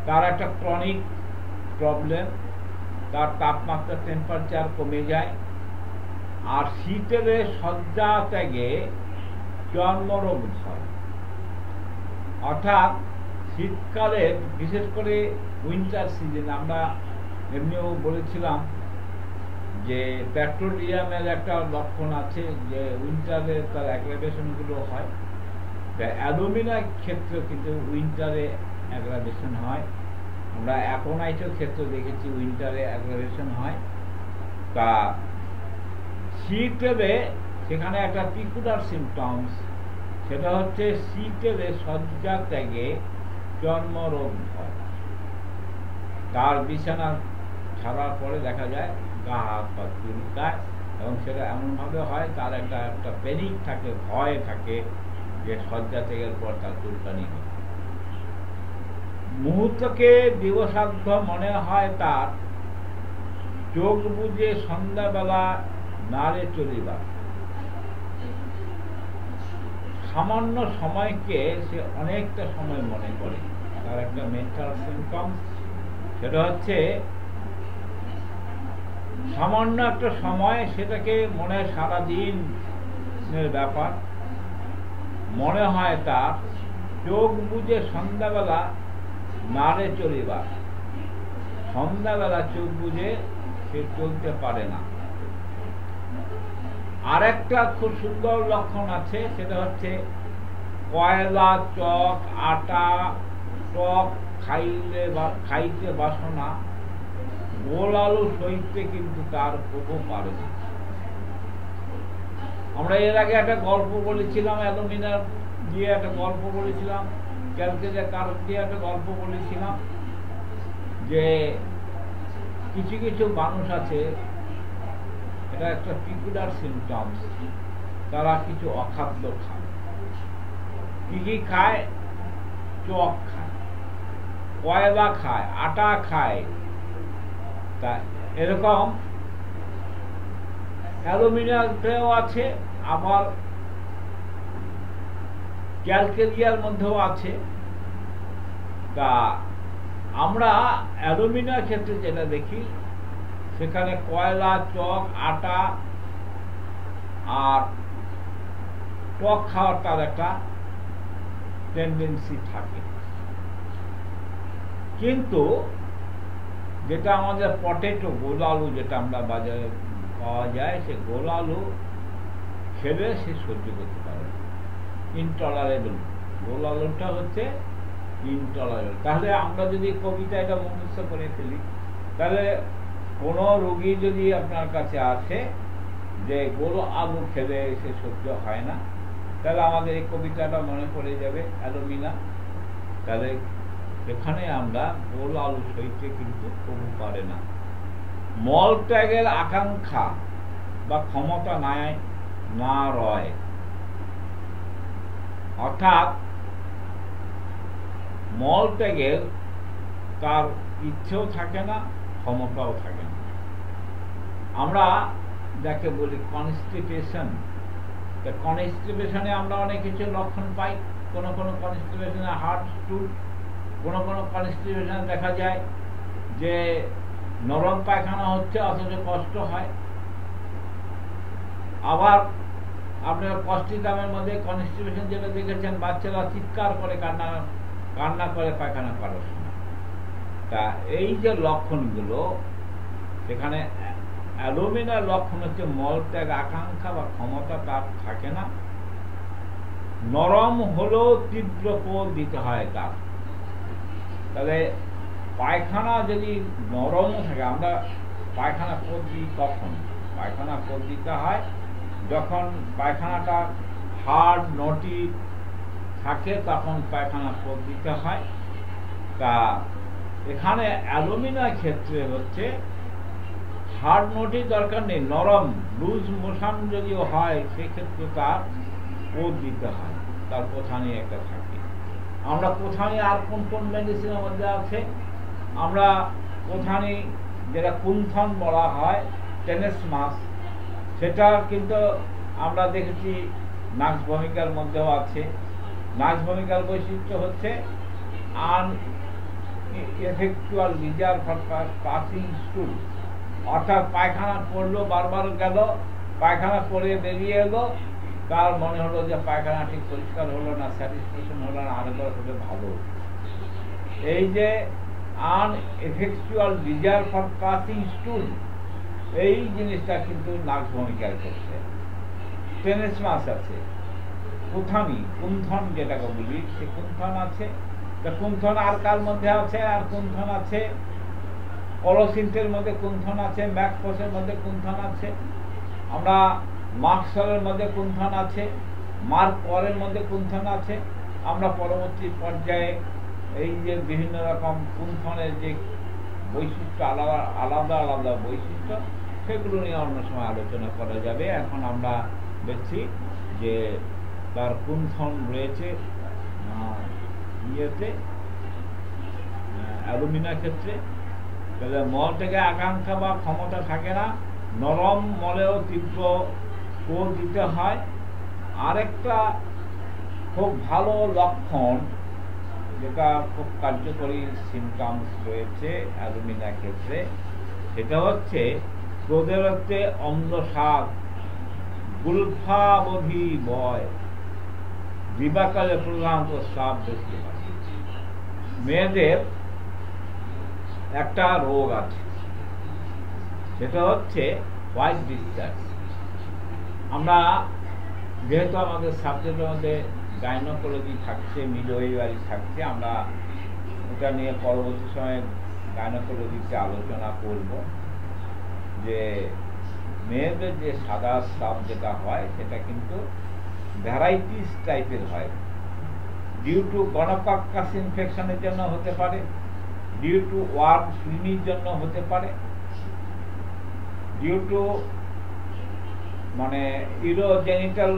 তার একটা ক্রনিক প্রবলেম, তার তাপমাত্রা টেম্পারেচার কমে যায়, আর শীতের শয্যা ত্যাগে চর্মরোগ হয়। অর্থাৎ শীতকালে, বিশেষ করে উইন্টার সিজন, আমরা এমনিও বলেছিলাম যে পেট্রোলিয়ামের একটা লক্ষণ আছে, যে উইন্টারে তার অ্যাগ্রাভেশনগুলো হয়। অ্যালুমিনার ক্ষেত্রে কিন্তু উইন্টারে অ্যাগ্রাভেশন হয়। আমরা অ্যাকোনাইটের ক্ষেত্রে দেখেছি উইন্টারে অ্যাগ্রাভেশন হয়। তা শীতেরে সেখানে একটা পিকুলার সিমটমস, সেটা হচ্ছে শীতেরে শয্যা ত্যাগে চর্মরোগ হয়। তার বিছানা ছাড়ার পরে দেখা যায় গা হাত পা চুলকায়, এবং সেটা এমনভাবে হয় তার একটা প্যানিক থাকে, ভয় থাকে যে শয্যা ত্যাগের পর তার চুলকানি হয়। মুহূর্তকে দিবসাধ্য মনে হয় তার, চোখ বুঝে সন্ধ্যাবেলা নাড়ে চলিবার। সামান্য সময়কে সে অনেকটা সময় মনে করে, তার একটা মেন্টাল সিমটম। সেটা হচ্ছে সামান্য একটা সময়, সেটাকে মনে সারাদিনের ব্যাপার মনে হয় তার, চোখ বুঝে সন্ধ্যাবেলা নাড়ে চলিবার। সন্ধ্যাবেলা চোখ বুঝে সে চলতে পারে না। আরেকটা খুব সুন্দর লক্ষণ আছে, সেটা হচ্ছে কয়লা, চক, আটা, টক খাইতে বাসনা, গোল আলু সইতে কিন্তু তার প্রভু পারে না। আমরা এর আগে একটা গল্প বলেছিলাম, অ্যালুমিনার দিয়ে একটা গল্প বলেছিলাম, ক্যালকুলেটার কারণ দিয়ে একটা গল্প বলেছিলাম, যে কিছু কিছু মানুষ আছে, এটা একটা পিকুলার সিমটমস, তারা কিছু অখাদ্য খায়। কি কি খায়? চক খায়, কয়লা খায়, আটা খায়। তা এরকম অ্যালুমিনিয়ামও আছে, আবার ক্যালকেরিয়ার মধ্যেও আছে। তা আমরা অ্যালুমিনিয়ার ক্ষেত্রে যেটা দেখি, সেখানে কয়লা, চক, আটা আর টক খাওয়ার তার একটা টেন্ডেন্সি থাকে। কিন্তু যেটা আমাদের পটেটো, গোল আলু, যেটা আমরা বাজারে পাওয়া যায়, সে গোল আলু খেলে সে সহ্য করতে পারে, ইনটলারেবল। গোল আলুটা হচ্ছে ইনটলারেবল। তাহলে আমরা যদি কবিতা এটা মুখস্থ করে ফেলি, তাহলে কোনো রোগী যদি আপনার কাছে আসে যে গোল আলু খেলে সে সহ্য হয় না, তাহলে আমাদের এই কবিতাটা মনে পড়ে যাবে, অ্যালুমিনা। তাহলে এখানে আমরা গোল আলু সইতে কিন্তু কমু পারে না। মল ত্যাগের আকাঙ্ক্ষা বা ক্ষমতা নাই না রয়, অর্থাৎ মল ত্যাগের তার ইচ্ছেও থাকে না, ক্ষমতাও থাকে না। আমরা যাকে বলি কনস্টিপেশন, কনস্টিপেশনে আমরা অনেক কিছু লক্ষণ পাই। কোনো কোনো কনস্টিপেশনে হার্ট স্টুল, কোনো কোনো কনস্টিপেশনে দেখা যায় যে নরম পায়খানা হচ্ছে অথচ কষ্ট হয়। আবার আপনার কষ্টিদামের মধ্যে কনস্টিপেশন যেটা দেখেছেন, বাচ্চারা চিৎকার করে কান্না করে পায়খানা করার সময়। তা এই যে লক্ষণগুলো, এখানে অ্যালুমিনার লক্ষণ হচ্ছে মলত্যাগ আকাঙ্ক্ষা বা ক্ষমতা তার থাকে না, নরম হলেও তীব্র কোদ দিতে হয় তার। তাহলে পায়খানা যদি নরম থাকে, আমরা পায়খানা কোদ দিই কখন? পায়খানা কোদ দিতে হয় যখন পায়খানাটা হার্ড নটি থাকে, তখন পায়খানা কোদ দিতে হয়। তা এখানে অ্যালুমিনার ক্ষেত্রে হচ্ছে হার্ড নটি দরকার নেই, নরম লুজ মোশন যদিও হয় সেক্ষেত্রে তার কোদ দিতে হয়, তার কোথানি একটা থাকে। আমরা কোথানি আর কোন কোন মেডিসিনের মধ্যে আছে, আমরা কোথানি যেটা কুন্থন বলা হয়, টেনেসমাস, সেটা কিন্তু আমরা দেখেছি নাক্স ভূমিকার মধ্যেও আছে। নাক্স ভূমিকার বৈশিষ্ট্য হচ্ছে আনএফেক্চুয়াল রিজার্ভ ফর পাসিং স্টুল, অর্থাৎ পায়খানা পড়লো, বারবার গেল, পায়খানা পড়ে বেরিয়ে এলো, তার মনে হলো যে পায়খানা ঠিক পরিষ্কার হলো না, স্যাটিসফ্যাকশন হলো না, আরেকবার হলে ভালো। এই যে আনএফেক্চুয়াল রিজার্ভ ফর পাসিং স্টুল, এই জিনিসটা কিন্তু নাক্স ভূমিকার ক্ষেত্রে। টেনেসমাস আছে, কুথানি কুন্থন যেটাকে বলি, সে কুন্থন আছে। কুন্থন আর কার মধ্যে আছে? আর কুন্থন আছে কলোসিন্থের মধ্যে কুন্থন আছে, ম্যাকফোসের মধ্যে কুন্থন আছে, আমরা মার্কসের মধ্যে কুন্থন আছে, মার্ক পরের মধ্যে কুন্থন আছে। আমরা পরবর্তী পর্যায়ে এই যে বিভিন্ন রকম কুন্থনের যে বৈশিষ্ট্য, আলাদা আলাদা আলাদা বৈশিষ্ট্য, সেগুলো নিয়ে অন্য সময় আলোচনা করা যাবে। এখন আমরা দেখছি যে তার কুন্থন রয়েছে ইয়েতে, অ্যালুমিনার ক্ষেত্রে। তাহলে মল থেকে আকাঙ্ক্ষা বা ক্ষমতা থাকে না, নরম মলেও তীব্র কোদ দিতে হয়। আরেকটা খুব ভালো লক্ষণ, যেটা খুব কার্যকরী সিমটমস রয়েছে অ্যালুমিনার ক্ষেত্রে, সেটা হচ্ছে ক্রোধের হচ্ছে অম্লসাদ, গুলফাবধি বয়, বিবাকালে প্রধানত সাপ বেশি হয়। মেয়েদের একটা রোগ আছে, সেটা হচ্ছে হোয়াইট ডিসচার্জ। আমরা যেহেতু আমাদের সাবজেক্টের মধ্যে গাইনোকোলজি থাকছে, মিডওয়াইফারি থাকছে, আমরা এটা নিয়ে পরবর্তী সময়ে গাইনোকোলজিতে আলোচনা করব। যে মেয়েদের যে সাদা স্রাব যেটা হয়, সেটা কিন্তু ভ্যারাইটিস টাইপের হয়। ডিউ টু গনোকক্কাস ইনফেকশনের জন্য হতে পারে, ডিউ টু ওয়ার্ম ক্লিনির জন্য হতে পারে, ডিউ টু মানে ইউরোজেনিটাল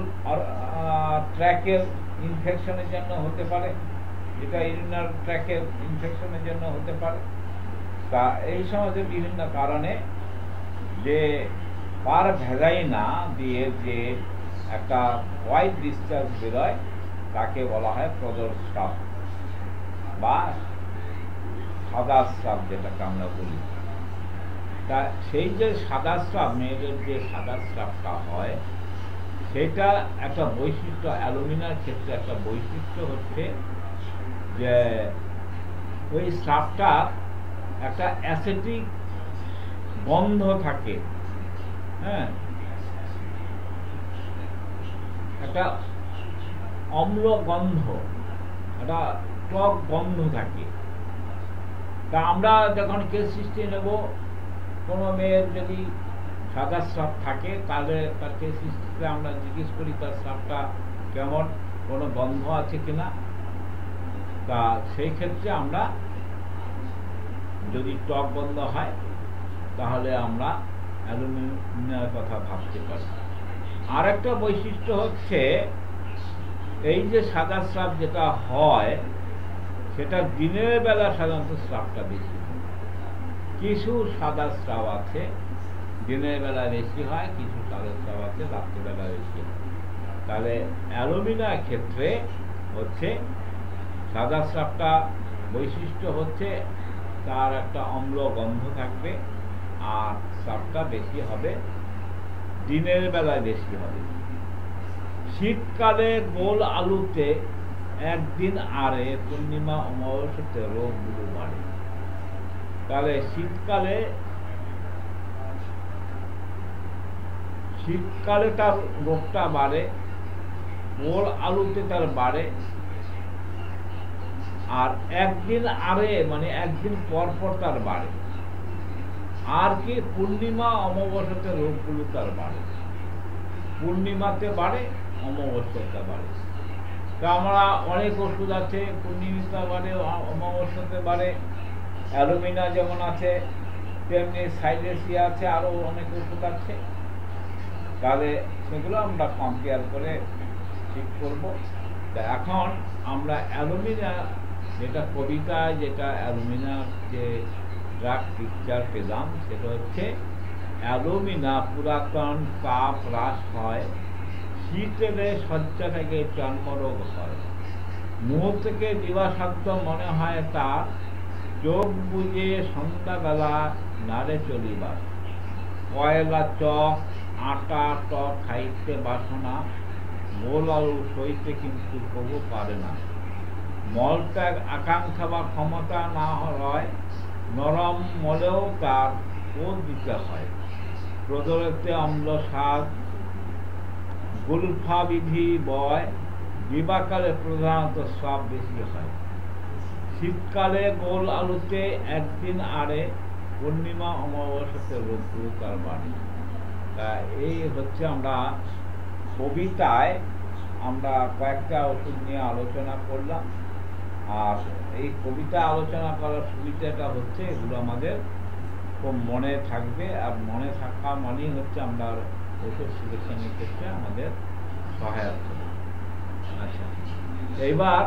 ট্র্যাকের ইনফেকশনের জন্য হতে পারে, যেটা ইউরিনাল ট্র্যাকের ইনফেকশনের জন্য হতে পারে। তা এই সমাজে বিভিন্ন কারণে যে পার ভ্যাজাইনা দিয়ে যে একটা হোয়াইট ডিসচার্জ বেরোয়, তাকে বলা হয় প্রদর স্রাব বা সাদা স্রাব, যেটাকে আমরা বলি। তা সেই যে সাদা স্রাব, মেয়েদের যে সাদা স্রাবটা হয়, সেটা একটা বৈশিষ্ট্য, অ্যালুমিনার ক্ষেত্রে একটা বৈশিষ্ট্য হচ্ছে যে ওই স্রাবটা একটা অ্যাসিডিক গন্ধ থাকে, হ্যাঁ, একটা অম্ল গন্ধ, একটা টক গন্ধ থাকে। তা আমরা যখন কেস হিস্ট্রি নেব, কোনো মেয়ের যদি সাদা স্রাব থাকে, তাহলে তার কেস হিস্ট্রিতে আমরা জিজ্ঞেস করি তার স্রাবটা কেমন, কোনো গন্ধ আছে কিনা। তা সেই ক্ষেত্রে আমরা যদি টক বন্ধ হয় তাহলে আমরা অ্যালুমিনিয়ামের কথা ভাবতে পারি। আর একটা বৈশিষ্ট্য হচ্ছে এই যে সাদা স্রাব যেটা হয় সেটা দিনের বেলা সাধারণত স্রাবটা বেশি হয়। কিছু সাদা স্রাব আছে দিনের বেলা বেশি হয়, কিছু সাদা স্রাব আছে রাত্রিবেলা বেশি হয়। তাহলে অ্যালুমিনিয়ামের ক্ষেত্রে হচ্ছে সাদা স্রাবটা বৈশিষ্ট্য হচ্ছে তার একটা অম্ল গন্ধ থাকবে, আর স্রাবটা বেশি হবে, দিনের বেলায় বেশি হবে। শীতকালে গোল আলুতে একদিন আরে পূর্ণিমা অমাবস্যাতে রোগগুলো বাড়ে। তাহলে শীতকালে তার রোগটা বাড়ে, গোল আলুতে তার বাড়ে, আর একদিন আরে মানে একদিন পর পর তার বাড়ে। আর কি পূর্ণিমা অমাবস্যাতে রোগগুলো তার বাড়ে, পূর্ণিমাতে বাড়ে, অমাবস্যাতে বাড়ে। তা আমরা অনেক ওষুধ আছে পূর্ণিমাতে বাড়ে, অমাবস্যাতে বাড়ে। অ্যালুমিনিয়াম যেমন আছে তেমনি সাইলেসিয়া আছে, আরো অনেক ওষুধ আছে। তাহলে সেগুলো আমরা কম্পেয়ার করে ঠিক করব। তা এখন আমরা অ্যালুমিনিয়াম যেটা কবিতায় যেটা অ্যালুমিনিয়াম যে ড্রাগ পিকচার পেলাম সেটা হচ্ছে অ্যালুমিনিয়াম পুরাতন তাপ হ্রাস হয়, শীতেলে শয্যা থেকে চর্মরোগ হয়, মুহূর্তকে দিবাসাধ্য মনে হয় তার, চোখ বুঝে সন্ধ্যাবেলা নাড়ে চলিবার, কয়লা চক আটা টক খাইতে বাসনা, গোল আলু সইতে কিন্তু কবু পারে না, মলত্যাগ আকাঙ্ক্ষা বা ক্ষমতা না হয়, নরম মলেও তার কোদ দিতে হয়, প্রদরেতে অম্ল স্বাদ, গুলফা বিধি বয়, দিবাকালে প্রধানত স্রাব বেশি হয়, শীতকালে গোল আলুতে একদিন আরে পূর্ণিমা অমাবস্যাতে রোগগুলো তার বাড়ে। তা এই হচ্ছে আমরা কবিতায় আমরা কয়েকটা ওষুধ নিয়ে আলোচনা করলাম। আর এই কবিতা আলোচনা করার সুবিধাটা হচ্ছে এগুলো আমাদের খুব মনে থাকবে, আর মনে থাকা মানেই হচ্ছে আমরা ওষুধ সিলেকশনের ক্ষেত্রে আমাদের সহায়ক হবে। আচ্ছা, এইবার